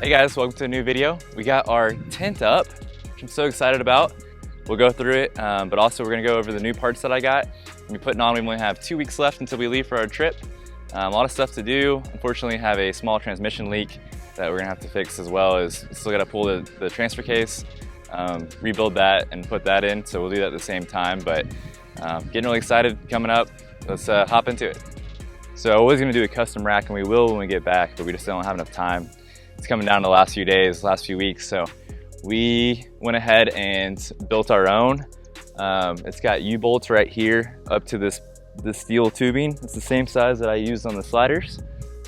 Hey guys, welcome to a new video. We got our tent up, which I'm so excited about. We'll go through it, but also we're gonna go over the new parts that I got. We're putting on, we only have 2 weeks left until we leave for our trip. A lot of stuff to do. Unfortunately, have a small transmission leak that we're gonna have to fix, as well as still gotta pull the transfer case, rebuild that and put that in. So we'll do that at the same time, but getting really excited coming up. Let's hop into it. So I was gonna do a custom rack, and we will when we get back, but we just don't have enough time. It's coming down to the last few days, last few weeks. So we went ahead and built our own. It's got U-bolts right here up to this steel tubing. It's the same size that I used on the sliders.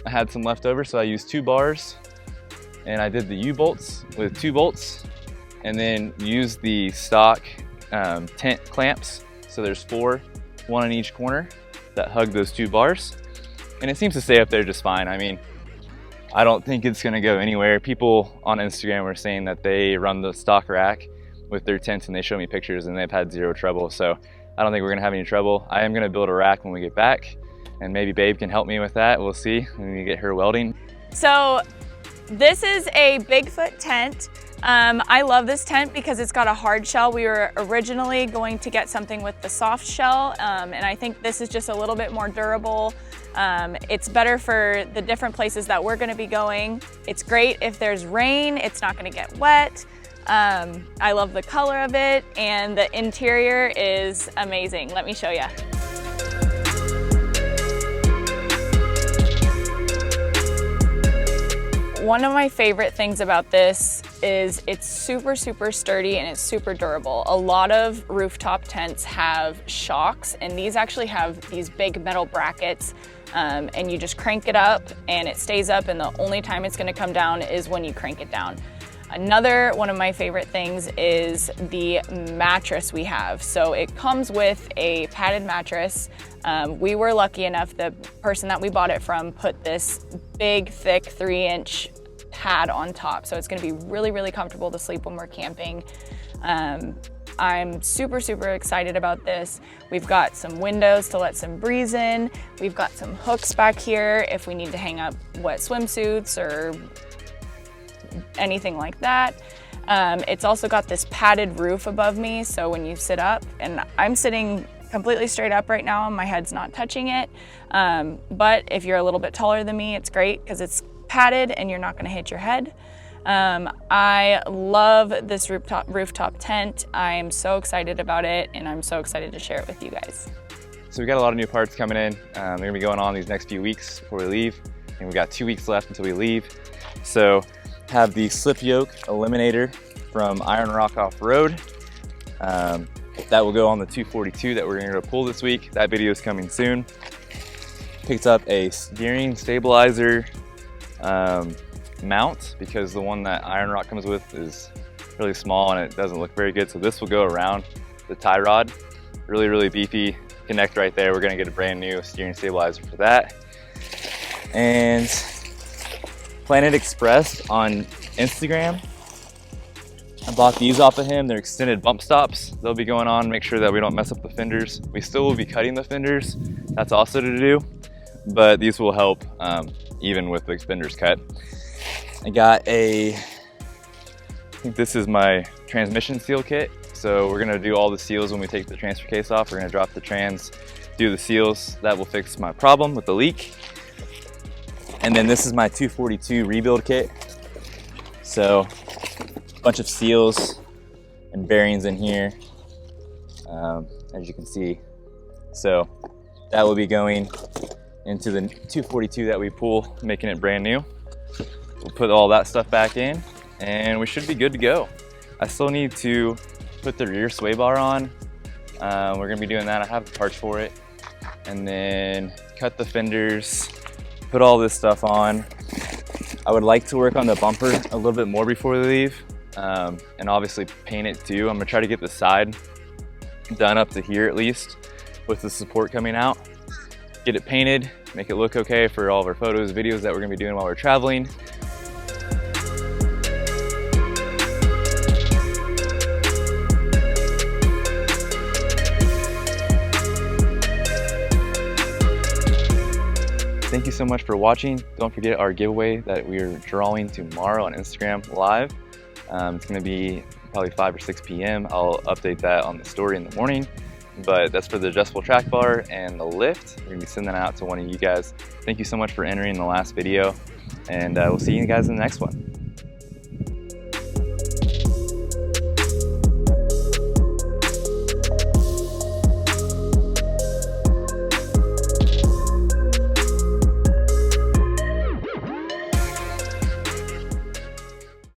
I had some left over, so I used 2 bars, and I did the U-bolts with 2 bolts, and then used the stock tent clamps. So there's 4, 1 in each corner, that hug those 2 bars. And it seems to stay up there just fine. I mean, I don't think it's gonna go anywhere. People on Instagram were saying that they run the stock rack with their tents, and they show me pictures and they've had 0 trouble. So I don't think we're gonna have any trouble. I am gonna build a rack when we get back, and maybe Babe can help me with that. We'll see. We need to get her welding. So this is a Bigfoot tent. I love this tent because it's got a hard shell. We were originally going to get something with the soft shell, and I think this is just a little bit more durable. It's better for the different places that we're gonna be going. It's great if there's rain, it's not gonna get wet. I love the color of it, and the interior is amazing. Let me show you. One of my favorite things about this is it's super sturdy and it's super durable. A lot of rooftop tents have shocks, and these actually have these big metal brackets, and you just crank it up and it stays up, and the only time it's gonna come down is when you crank it down. Another one of my favorite things is the mattress we have. So it comes with a padded mattress. We were lucky enough, the person that we bought it from put this big, thick 3-inch pad on top. So it's gonna be really comfortable to sleep when we're camping. I'm super excited about this. We've got some windows to let some breeze in. We've got some hooks back here if we need to hang up wet swimsuits or anything like that. It's also got this padded roof above me, so when you sit up, and I'm sitting completely straight up right now and my head's not touching it, but if you're a little bit taller than me, it's great because it's padded and you're not going to hit your head. I love this rooftop tent. I'm so excited about it, and I'm so excited to share it with you guys. So we got a lot of new parts coming in. They're gonna be going on these next few weeks before we leave, and we got 2 weeks left until we leave. So have the slip yoke eliminator from Iron Rock Off-Road. That will go on the 242 that we're gonna go pull this week. That video is coming soon. Picked up a steering stabilizer mount, because the one that Iron Rock comes with is really small and it doesn't look very good. So this will go around the tie rod. Really beefy connect right there. We're gonna get a brand new steering stabilizer for that. And Planet Express on Instagram, I bought these off of him. They're extended bump stops. They'll be going on, make sure that we don't mess up the fenders. We still will be cutting the fenders. That's also to do, but these will help even with the fenders cut. I got I think this is my transmission seal kit. So we're gonna do all the seals when we take the transfer case off. We're gonna drop the trans, do the seals. That will fix my problem with the leak. And then this is my 242 rebuild kit. So a bunch of seals and bearings in here, as you can see. So that will be going into the 242 that we pull, making it brand new. We'll put all that stuff back in, and we should be good to go. I still need to put the rear sway bar on. We're gonna be doing that. I have the parts for it. And then cut the fenders, put all this stuff on. I would like to work on the bumper a little bit more before we leave, and obviously paint it too. I'm gonna try to get the side done up to here at least, with the support coming out. Get it painted, make it look okay for all of our photos, videos that we're gonna be doing while we're traveling. Thank you so so much for watching. Don't forget our giveaway that we're drawing tomorrow on Instagram Live. It's going to be probably 5 or 6 p.m. I'll update that on the story in the morning. But that's for the adjustable track bar and the lift. We're going to be sending that out to one of you guys. Thank you so much for entering the last video, and we'll see you guys in the next one.